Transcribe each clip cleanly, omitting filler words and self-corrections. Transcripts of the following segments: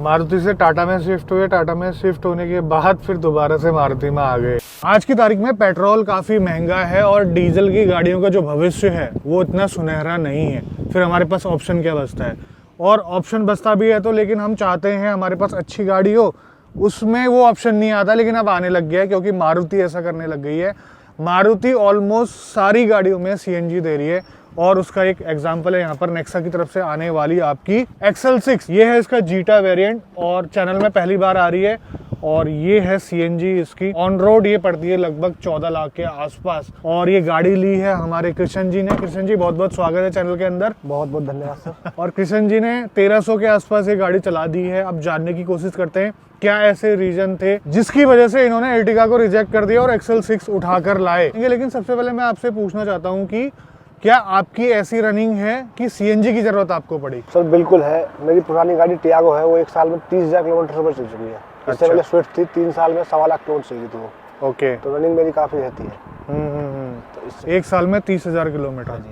मारुति से टाटा में शिफ्ट हुए, टाटा में शिफ्ट होने के बाद फिर दोबारा से मारुति में आ गए। आज की तारीख में पेट्रोल काफ़ी महंगा है और डीजल की गाड़ियों का जो भविष्य है वो इतना सुनहरा नहीं है। फिर हमारे पास ऑप्शन क्या बचता है? और ऑप्शन बचता भी है तो, लेकिन हम चाहते हैं हमारे पास अच्छी गाड़ी हो, उसमें वो ऑप्शन नहीं आता, लेकिन अब आने लग गया है क्योंकि मारुति ऐसा करने लग गई है। मारुति ऑलमोस्ट सारी गाड़ियों में सीएनजी दे रही है और उसका एक एग्जांपल है यहाँ पर नेक्सा की तरफ से आने वाली आपकी XL6। ये है इसका जीटा वेरिएंट और चैनल में पहली बार आ रही है और ये है सीएनजी इसकी। ऑन रोड ये पड़ती है लगभग 14 लाख के आसपास और ये गाड़ी ली है हमारे कृष्ण जी ने। कृष्ण जी बहुत बहुत स्वागत है चैनल के अंदर। बहुत बहुत धन्यवाद सर। और कृष्ण जी ने 1300 के आसपास ये गाड़ी चला दी है। अब जानने की कोशिश करते हैं क्या ऐसे रीजन थे जिसकी वजह से इन्होंने एर्टिगा को रिजेक्ट कर दिया और XL6 उठाकर लाए। लेकिन सबसे पहले मैं आपसे पूछना चाहता हूँ कि क्या आपकी ऐसी रनिंग है कि सीएनजी की जरूरत आपको पड़ी? सर बिल्कुल है। मेरी पुरानी गाड़ी टियागो है, वो एक साल में 30,000 किलोमीटर से ऊपर चल चुकी है। इससे पहले स्विफ्ट थी, 3 साल में 1.25 लाख किलोमीटर चली थी वो। ओके, तो रनिंग मेरी काफी रहती है। तो एक साल में 30,000 किलोमीटर।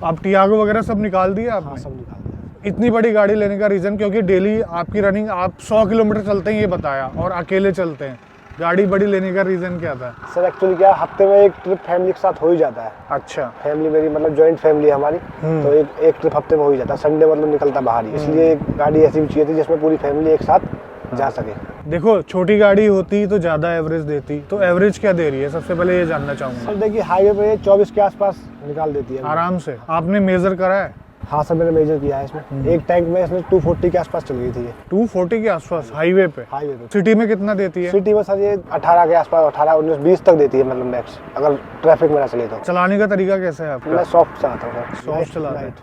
आप टियागो वगैरह सब निकाल दिए आपने? हाँ, सब निकाल दिया। इतनी बड़ी गाड़ी लेने का रीजन? क्योंकि डेली आपकी रनिंग आप 100 किलोमीटर चलते हैं ये बताया और अकेले चलते हैं। गाड़ी बड़ी लेने का रीजन क्या था? सर एक्चुअली क्या, हफ्ते में एक ट्रिप फैमिली के साथ हो ही जाता है। अच्छा, फैमिली मेरी मतलब जॉइंट फैमिली है हमारी, तो एक ट्रिप हफ्ते में हो ही जाता है। संडे मतलब निकलता बाहर ही, इसलिए एक गाड़ी ऐसी भी चाहिए थी जिसमें पूरी फैमिली एक साथ जा सके। देखो छोटी गाड़ी होती तो ज्यादा एवरेज देती, तो एवरेज क्या दे रही है सबसे पहले ये जानना चाहूंगा। सर देखिए हाईवे पे 24 के आसपास निकाल देती है आराम से। आपने मेजर करा है? हाँ सर, मैंने मेजर किया है इसमें। एक टैंक में इसमें 240 के आसपास चल गई थी ये। 240 के आसपास हाईवे पे? हाईवे पे। सिटी में कितना देती है? सिटी में सर ये 18 के आसपास, 18, 19, 20 तक देती है मतलब मैक्स, अगर ट्रैफिक में ना चले तो। चलाने का तरीका कैसा है आपका? मैं सॉफ्ट चलाता हूँ सर। सॉफ्ट चलाते हैं।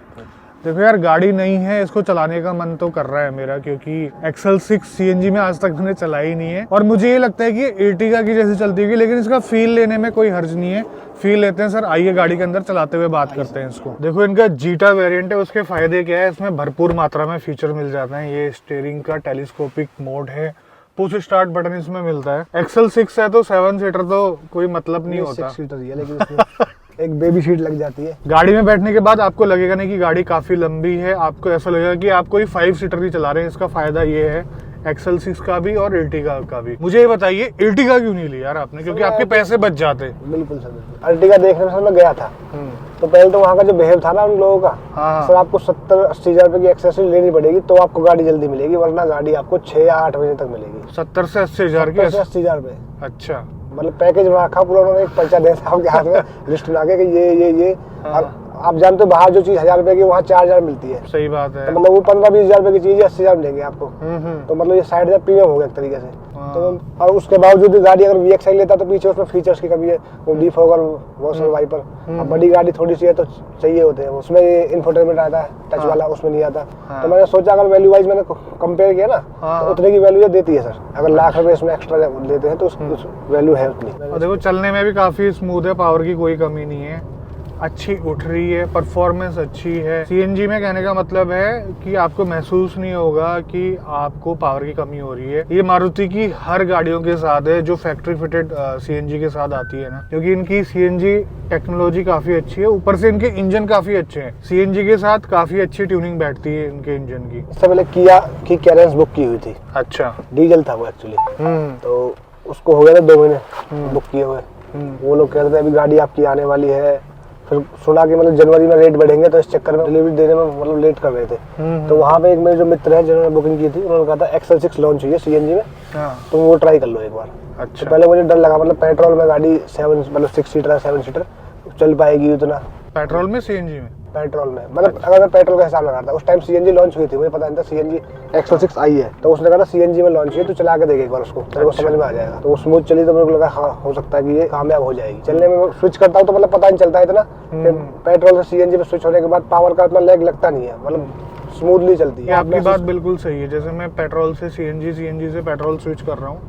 देखो यार, गाड़ी नहीं है, इसको चलाने का मन तो कर रहा है मेरा, क्योंकि XL6 सीएनजी में आज तक मैंने चलाई नहीं है और मुझे ये लगता है कि एर्टिगा की जैसी चलती होगी, लेकिन इसका फील लेने में कोई हर्ज नहीं है। फील लेते हैं सर, आइए गाड़ी के अंदर चलाते हुए बात करते हैं इसको। देखो इनका जीटा वेरिएंट है, उसके फायदे क्या है? इसमें भरपूर मात्रा में फीचर मिल जाते हैं। ये स्टीयरिंग का टेलीस्कोपिक मोड है, पुश स्टार्ट बटन इसमें मिलता है। XL6 है तो 7 सीटर तो कोई मतलब नहीं होता। 6 सीटर ही है, लेकिन इसमें एक बेबी सीट लग जाती है। गाड़ी में बैठने के बाद आपको लगेगा नहीं कि गाड़ी काफी लंबी है, आपको ऐसा लगेगा कि आप कोई 5 सीटर ही चला रहे हैं। इसका फायदा ये है XL6 का भी और एर्टिगा का भी। मुझे ये बताइए एर्टिगा क्यों नहीं लिया यार आपने? क्योंकि आपके पैसे बच जाते। बिल्कुल सर, बिल्कुल। एर्टिगा देखने में सर मैं गया था, तो पहले तो वहाँ का जो बिहेव था ना उन लोगों का, सर आपको 70-80 हजार रुपए की एक्सेसरीज लेनी पड़ेगी तो आपको गाड़ी जल्दी मिलेगी, वरना गाड़ी आपको 6 या 8 बजे तक मिलेगी। 70 से 80 हजार की? 80 हजार रुपए। अच्छा, मतलब पैकेज बना रखा पूरा उन्होंने, एक पर्चा दे था आपके हाथ में, लिस्ट बना के कि ये और आप जानते हो बाहर जो चीज 1000 रुपए की वहाँ 4000 मिलती है। सही बात है। तो मतलब वो 15-20 हजार रुपए की चीज 80 हजार मिलेंगे आपको। तो मतलब ये 60 हजार प्रीमियम हो गया एक तरीके से। तो और उसके बावजूद गाड़ी अगर VXI लेता तो पीछे उसमें फीचर्स की कमी है, वो डिफॉगर, वॉशर, वाइपर। अब बड़ी गाड़ी थोड़ी सी है तो चाहिए होते हैं, उसमें इंफोटेनमेंट आता है टच वाला, उसमें नहीं आता। तो मैंने सोचा अगर वैल्यू वाइज मैंने कंपेयर किया ना तो उतने की वैल्यू ये देती है सर। अगर लाख रुपए इसमें एक्स्ट्रा लेते हैं तो वैल्यू है उतनी। और देखो चलने में भी काफी स्मूथ है, पावर की कोई कमी नहीं है, अच्छी उठ रही है, परफॉर्मेंस अच्छी है। सीएनजी में कहने का मतलब है कि आपको महसूस नहीं होगा कि आपको पावर की कमी हो रही है। ये मारुति की हर गाड़ियों के साथ है जो फैक्ट्री फिटेड सीएनजी के साथ आती है ना, क्योंकि इनकी सीएनजी टेक्नोलॉजी काफी अच्छी है, ऊपर से इनके इंजन काफी अच्छे हैं। सीएनजी के साथ काफी अच्छी ट्यूनिंग बैठती है इनके इंजन की। इससे पहले किया की कैरेंस बुक की हुई थी। अच्छा, डीजल था वो एक्चुअली, तो उसको हो गया था 2 महीने बुक किए हुए। वो लोग कह रहे थे अभी गाड़ी आपकी आने वाली है, फिर सुना कि मतलब जनवरी में रेट बढ़ेंगे तो इस चक्कर में डिलीवरी देने में मतलब लेट कर रहे थे। तो वहाँ पे एक मेरे जो मित्र है जिन्होंने बुकिंग की थी, उन्होंने कहा था XL6 लॉन्च हुई है सीएनजी में, तो वो ट्राई कर लो एक बार। अच्छा। तो पहले मुझे डर लगा, मतलब पेट्रोल में गाड़ी 6 सीटर है, 7 सीटर चल पाएगी उतना? पेट्रोल में सीएनजी में? पेट्रोल में मतलब अगर मैं पेट्रोल का हिसाब लगा था, उस टाइम सीएनजी लॉन्च हुई थी, मुझे पता नहीं था सीएनजी XL6 आई है, तो उसने कहा सीएनजी में लॉन्च हुई है तो चला के देख एक बार उसको, तेरे को समझ में आ जाएगा। तो वो स्मूथ चली तो मेरे को लगा हाँ हो सकता है कि ये कामयाब हो जाएगी। चलने में स्विच करता हूँ तो मतलब पता नहीं चलता है इतना, पेट्रोल से सीएनजी में स्विच होने के बाद पावर का इतना लैग लगता नहीं है, मतलब स्मूथली चलती है। आपकी बात बिल्कुल सही है। जैसे मैं पेट्रोल से सीएनजी, सीएनजी से पेट्रोल स्विच कर रहा हूँ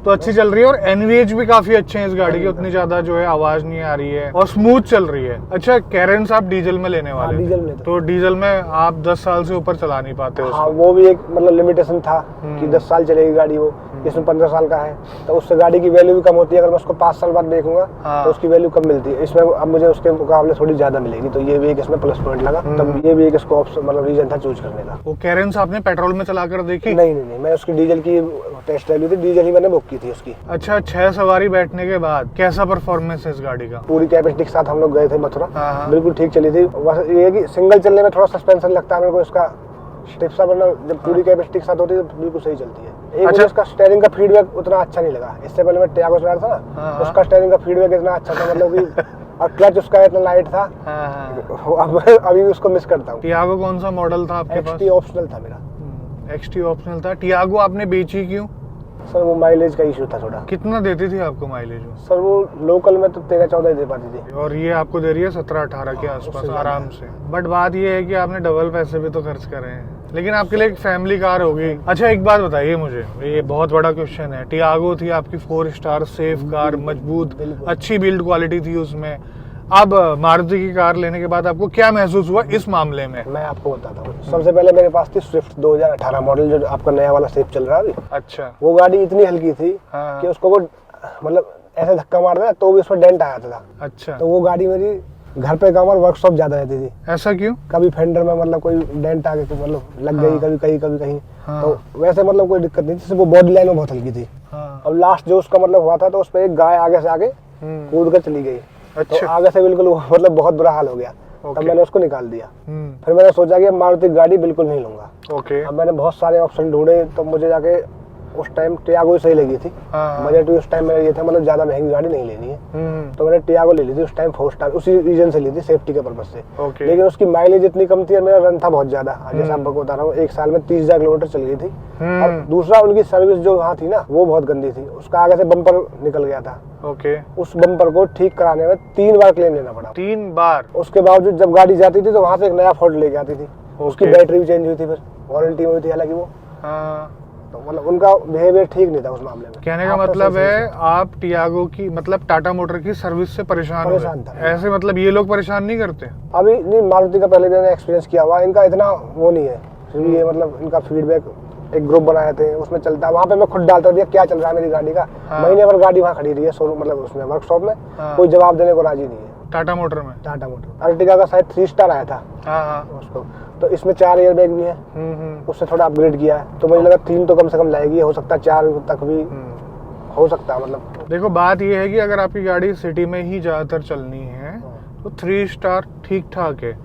तो अच्छी चल रही है और एनवीएच भी काफी अच्छे हैं इस गाड़ी के, उतनी ज्यादा जो है आवाज नहीं आ रही है और स्मूथ चल रही है। अच्छा, कैरेंस आप डीजल में लेने वाले डीजल थे, में तो डीजल में आप 10 साल से ऊपर चला नहीं पाते हाँ, वो भी एक मतलब लिमिटेशन था कि 10 साल चलेगी गाड़ी, वो इसमें 15 साल का है, तो उससे गाड़ी की वैल्यू भी कम होती है। अगर मैं उसको 5 साल बाद देखूंगा तो उसकी वैल्यू कम मिलती है। इसमें अब मुझे उसके मुकाबले थोड़ी ज्यादा मिलेगी, तो ये भी एक इसमें प्लस पॉइंट लगा। तब ये भी एक इसको मतलब रीजन था चूज करने का। वो कैरेंस आपने पेट्रोल में चला कर देखी? नहीं, मैं उसकी डीजल की टेस्ट ड्राइव ली थी, डीजल ही मैंने बुक की थी उसकी। अच्छा, 6 सवारी बैठने के बाद कैसा परफॉर्मेंस है इस गाड़ी का? पूरी कैपेसिटी के साथ हम लोग गए थे मथुरा, बिल्कुल ठीक चली थी। बस ये कि सिंगल चलने में थोड़ा सस्पेंशन लगता है मेरे को इसका टिप्सा, वरना जब पूरी कैपेसिटी के साथ होती है तो बिल्कुल सही चलती है। एक मुझे इसका स्टीयरिंग का फीडबैक उतना अच्छा नहीं लगा। इससे पहले मैं टियागो चला रहा था ना, उसका स्टीयरिंग का फीडबैक इतना अच्छा था, मतलब कि और क्लच उसका इतना लाइट था। अभी भी उसको मिस करता हूँ। टियागो कौन सा मॉडल था आपके पास? एक्सटी ऑप्शनल था मेरा। एक्सटी ऑप्शनल था। टियागो आपने बेची क्यों? सर वो माइलेज का इशू था थोड़ा। कितना देती थी आपको माइलेज? सर वो लोकल में तो 13-14 दे पाती थी, और ये आपको दे रही है 17-18 के आसपास आराम से। बट बात ये है कि आपने डबल पैसे भी तो खर्च करे हैं, लेकिन आपके लिए एक फैमिली कार होगी। अच्छा, एक बात बताइए मुझे, ये बहुत बड़ा क्वेश्चन है। टियागो थी आपकी 4 स्टार सेफ कार, मजबूत, अच्छी बिल्ड क्वालिटी थी उसमें। अब मारुति की कार लेने के बाद आपको क्या महसूस हुआ इस मामले में? मैं आपको बताता हूँ। सबसे पहले मेरे पास थी स्विफ्ट 2018 मॉडल, जो आपका नया वाला सेफ चल रहा है अभी। अच्छा। वो गाड़ी इतनी हल्की थी कि उसको वो मतलब ऐसे धक्का मारता था तो भी उसमें डेंट आ जाता था। अच्छा। तो वो गाड़ी मेरी घर पे काम और वर्कशॉप ज्यादा रहती थी। ऐसा क्यों? कभी फेंडर में मतलब कोई डेंट आ गई, मतलब लग गई, कभी कहीं। तो वैसे मतलब कोई दिक्कत नहीं थी, वो बॉडी लाइन में बहुत हल्की थी। अब लास्ट जो उसका मतलब हुआ था, तो उस पर एक गाय आगे से आगे कूद कर चली गई। अच्छा। तो आगे से बिल्कुल मतलब बहुत बुरा हाल हो गया। तब मैंने उसको निकाल दिया। फिर मैंने सोचा कि मारुति गाड़ी बिल्कुल नहीं लूंगा। अब मैंने बहुत सारे ऑप्शन ढूंढे, तो मुझे जाके उस टाइम टियागो सही लगी थी। बजट भी उस टाइम मेरा ये था, मतलब ज्यादा महंगी गाड़ी नहीं लेनी है, तो मैंने टियागो ले ली थी उस टाइम 4 स्टार। उसी रीजन से ली थी, सेफ्टी के पर्पज से। लेकिन उसकी माइलेज इतनी कम थी और मेरा रन था बहुत ज्यादा। जैसे आपको बता रहा हूँ, 1 साल में 30,000 किलोमीटर चल गई थी। और दूसरा, उनकी सर्विस जो वहाँ थी ना, वो बहुत गंदी थी। उसका आगे से बम्पर निकल गया था। उस बम्पर को ठीक कराने में 3 बार क्लेम लेना पड़ा। 3 बार? उसके बावजूद जब गाड़ी जाती थी तो वहाँ से एक नया फोल्ड लेके आती थी। उसकी बैटरी भी चेंज हुई थी, फिर वारंटी में हुई थी हालांकि वो। तो मतलब उनका बिहेवियर ठीक नहीं था उस मामले में। कहने का मतलब है आप टियागो की, मतलब टाटा मोटर की सर्विस से परेशान था। ऐसे मतलब ये लोग परेशान नहीं करते? अभी नहीं, मारुति का पहले मैंने एक्सपीरियंस किया हुआ, इनका इतना वो नहीं है। ये मतलब इनका फीडबैक, एक ग्रुप बनाए थे उसमें चलता है, वहाँ पे मैं खुद डालता हूँ क्या चल रहा है मेरी गाड़ी का। महीने भर गाड़ी वहाँ खड़ी रही है शोरूम, मतलब उसमें वर्कशॉप में। कोई जवाब देने को राजी नहीं है। टाटा मोटर में? टाटा मोटर अर्टिगा का शायद 3 स्टार आया था उसको, तो इसमें 4 एयर बैग भी है। उससे थोड़ा अपग्रेड किया है, तो मुझे लगा 3 तो कम से कम लाएगी, हो सकता है 4 तक भी हो सकता है। मतलब देखो, बात ये है कि अगर आपकी गाड़ी सिटी में ही ज्यादातर चलनी है तो 3 स्टार ठीक ठाक है।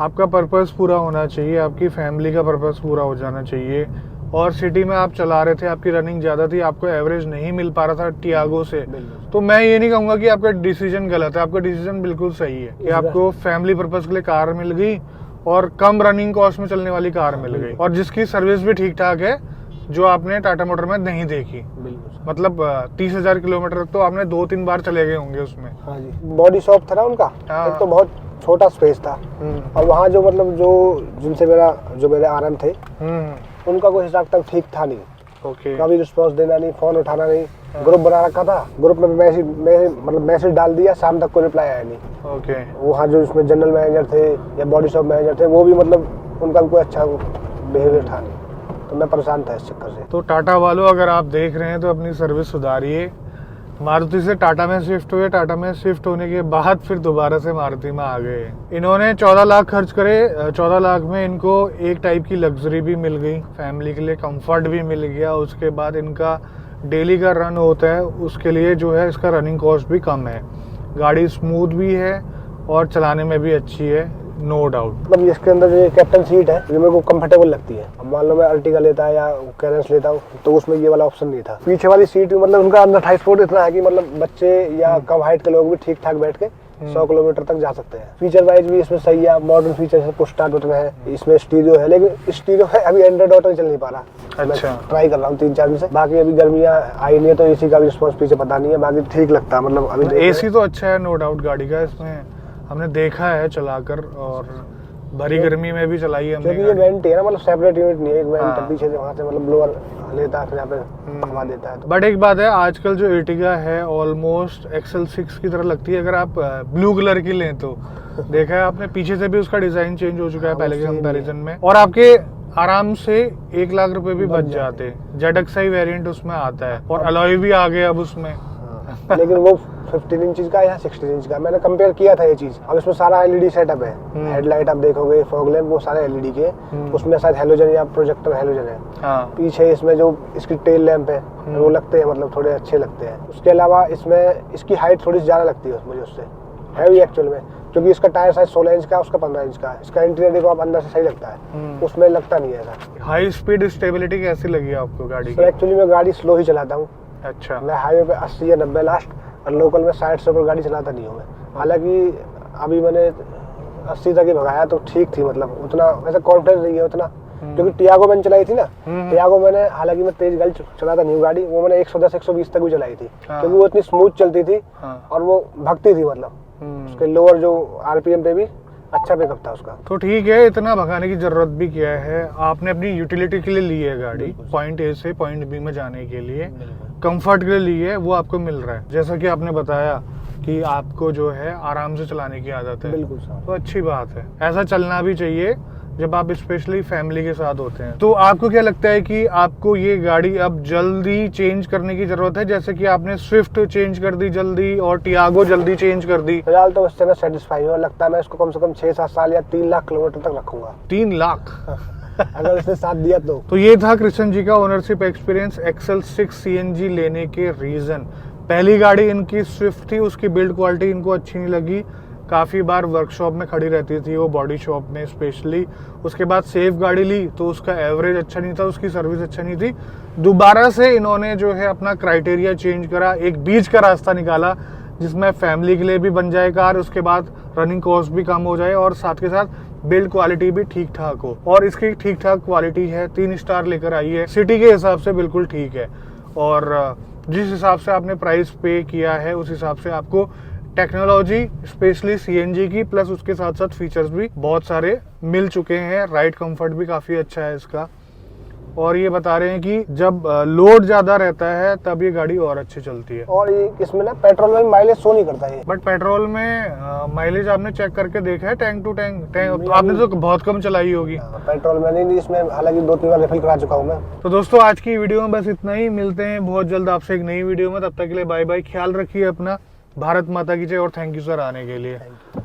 आपका पर्पस पूरा होना चाहिए, आपकी फैमिली का पर्पस पूरा हो जाना चाहिए। और सिटी में आप चला रहे थे, आपकी रनिंग ज्यादा थी, आपको एवरेज नहीं मिल पा रहा था टियागो से, तो मैं ये नहीं कहूंगा कि आपका डिसीजन गलत है। आपका डिसीजन बिल्कुल सही है कि आपको फैमिली पर्पस के लिए कार मिल गई और कम रनिंग कॉस्ट में चलने वाली कार मिल गई, और जिसकी सर्विस भी ठीक ठाक है, जो आपने टाटा मोटर में नहीं देखी। मतलब 30,000 किलोमीटर तक तो आपने 2-3 बार चले गए होंगे उसमें। हाँ जी, बॉडी शॉप था ना उनका, एक तो बहुत छोटा स्पेस था। और वहाँ जो मतलब जिनसे मेरे आरएम थे, उनका कोई हिसाब तक ठीक था नहीं। कभी रिस्पॉन्स देना नहीं, फोन उठाना नहीं। ग्रुप बना रखा था, ग्रुप में मैसेज डाल दिया, शाम तक कोई रिप्लाई आया नहीं। वहाँ जो इसमें जनरल मैनेजर थे या बॉडी शॉप मैनेजर थे, वो भी मतलब उनका भी कोई अच्छा बिहेवियर था नहीं, तो मैं परेशान था इस चक्कर से। तो टाटा वालों, अगर आप देख रहे हैं तो अपनी सर्विस सुधारिए। मारुति से टाटा में शिफ्ट हुए, टाटा में शिफ्ट होने के बाद फिर दोबारा से मारुति में आ गए। इन्होंने 14 लाख खर्च करे। 14 लाख में इनको एक टाइप की लग्जरी भी मिल गई, फैमिली के लिए कंफर्ट भी मिल गया। उसके बाद इनका डेली का रन होता है, उसके लिए जो है इसका रनिंग कॉस्ट भी कम है। गाड़ी स्मूथ भी है और चलाने में भी अच्छी है, नो डाउट। मतलब इसके अंदर जो कैप्टन सीट है, जो मेरे को कंफर्टेबल लगती है। अब मान लो मैं अर्टिगा लेता है या कैरेंस लेता हूँ, तो उसमें ये वाला ऑप्शन नहीं था। पीछे वाली सीट मतलब उनका अंदर 28 फुट इतना है कि मतलब बच्चे या कम हाइट के लोग भी ठीक ठाक बैठ के 100 किलोमीटर तक जा सकते हैं। फीचर वाइज भी इसमें सही है, मॉडर्न फीचर है, पुश स्टार्ट बटन है, इसमें स्टीरियो है। लेकिन स्टीरियो है अभी एंड्रॉइड ऑटो चल नहीं पा रहा। अच्छा, ट्राई कर रहा हूँ 3-4 दिन से। बाकी अभी गर्मियाँ आई नहीं है, तो एसी का भी रिस्पॉन्स पीछे पता नहीं है, बाकी ठीक लगता है। मतलब अभी एसी तो अच्छा है नो डाउट गाड़ी का, इसमें हमने देखा है चलाकर, और भरी गर्मी में भी चलाई है हमने क्योंकि ये गाड़ी। वेंट है ना, मतलब सेपरेट यूनिट नहीं है, एक वेंट हाँ। है पीछे से, वहाँ से मतलब ब्लोअर लेता है फिर यहाँ पे हवा देता है। तो बट एक बात है, आजकल जो एर्टिगा है ऑलमोस्ट XL6 की तरह लगती है, अगर आप ब्लू कलर की लें तो। देखा है आपने, पीछे से भी उसका डिजाइन चेंज हो चुका है हाँ, पहले के वो same कंपैरिजन में, और आपके आराम से 1 लाख रुपए भी बच जाते। ZXi वेरिएंट उसमें आता है और अलॉय भी आ गया अब उसमें। हाँ। लेकिन वो 15 इंच का है या 16 इंच का, मैंने कंपेयर किया था ये चीज। अब इसमें सारा एलईडी सेटअप है, हेडलाइट आप देखोगे, फॉग लैंप, वो सारे एलईडी के, उसमें शायद हेलोजन या प्रोजेक्टर हेलोजन है। हाँ। पीछे इसमें जो इसकी टेल लैंप है वो लगते हैं, मतलब थोड़े अच्छे लगते हैं। उसके अलावा इसमें इसकी हाइट थोड़ी ज्यादा लगती है मुझे उससे, है भी एक्चुअल में, क्योंकि इसका टायर साइज 16 इंच का, उसका 15 इंच का है। इसका इंटीरियर देखो आप, अंदर से सही लगता है, उसमें लगता नहीं है ऐसा। हाई स्पीड स्टेबिलिटी कैसी लगी आपको गाड़ी सर की? एक्चुअली मैं गाड़ी स्लो ही चलाता हूँ। अच्छा। मैं हाईवे पे 80 या 90 लास्ट, और लोकल में 60 से ऊपर गाड़ी चलाता नहीं हूँ मैं। हालांकि अभी मैंने 80 तक ही भगाया तो ठीक थी, मतलब उतना वैसे कॉन्फिडेंस नहीं है उतना, क्योंकि टियागो मैंने चलाई थी ना। टियागो मैंने, हालांकि मैं तेज गाड़ी चलाता नहीं हूँ गाड़ी, वो मैंने 110-120 तक भी चलाई थी, क्योंकि वो इतनी स्मूथ चलती थी और वो भगती थी, मतलब उसके लोअर जो आरपीएम पे भी अच्छा पिकअप था उसका। तो ठीक है, इतना भगाने की जरूरत भी क्या है, आपने अपनी यूटिलिटी के लिए ली है गाड़ी, पॉइंट ए से पॉइंट बी में जाने के लिए, कंफर्ट के लिए ली है, वो आपको मिल रहा है। जैसा कि आपने बताया कि आपको जो है आराम से चलाने की आदत है, बिल्कुल सर। तो अच्छी बात है, ऐसा चलना भी चाहिए जब आप स्पेशली फैमिली के साथ होते हैं। तो आपको क्या लगता है कि आपको ये गाड़ी अब जल्दी चेंज करने की जरूरत है, जैसे कि आपने स्विफ्ट चेंज कर दी जल्दी और टियागो जल्दी चेंज कर दी? फिलहाल तो उससे मैं सेटिस्फाई हूँ, लगता है मैं इसको कम से कम 6-7 साल या 3 लाख किलोमीटर तक रखूंगा। 3 लाख? अगर इसने साथ दिया तो ये था कृष्ण जी का ओनरशिप एक्सपीरियंस XL6 CNG लेने के रीजन। पहली गाड़ी इनकी स्विफ्ट थी, उसकी बिल्ड क्वालिटी इनको अच्छी नहीं लगी, काफ़ी बार वर्कशॉप में खड़ी रहती थी वो, बॉडी शॉप में स्पेशली। उसके बाद सेफ गाड़ी ली तो उसका एवरेज अच्छा नहीं था, उसकी सर्विस अच्छा नहीं थी। दोबारा से इन्होंने जो है अपना क्राइटेरिया चेंज करा, एक बीच का रास्ता निकाला जिसमें फैमिली के लिए भी बन जाए कार, उसके बाद रनिंग कॉस्ट भी कम हो जाए और साथ के साथ बिल्ड क्वालिटी भी ठीक ठाक हो। और इसकी ठीक ठाक क्वालिटी है, 3 स्टार लेकर आई है, सिटी के हिसाब से बिल्कुल ठीक है। और जिस हिसाब से आपने प्राइस पे किया है उस हिसाब से आपको टेक्नोलॉजी स्पेशली CNG की प्लस उसके साथ साथ फीचर्स भी बहुत सारे मिल चुके हैं। राइड कंफर्ट भी काफ़ी अच्छा है इसका, और ये बता रहे हैं कि जब लोड ज़्यादा रहता है तब ये गाड़ी और अच्छी चलती है। और ये इसमें ना पेट्रोल में माइलेज शो नहीं करता ये। बट पेट्रोल में माइलेज आपने चेक करके देखा है टैंक टू टैंक? तो आपने तो बहुत कम चलाई होगी। पेट्रोल में नहीं, इसमें हालांकि 2-3 बार रिफिल करा चुका हूँ मैं। तो दोस्तों आज की वीडियो में बस इतना ही, मिलते हैं बहुत जल्द आपसे एक नई वीडियो में, तब तक के लिए बाय बाय, ख्याल रखिए अपना, भारत माता की जय और थैंक यू सर आने के लिए।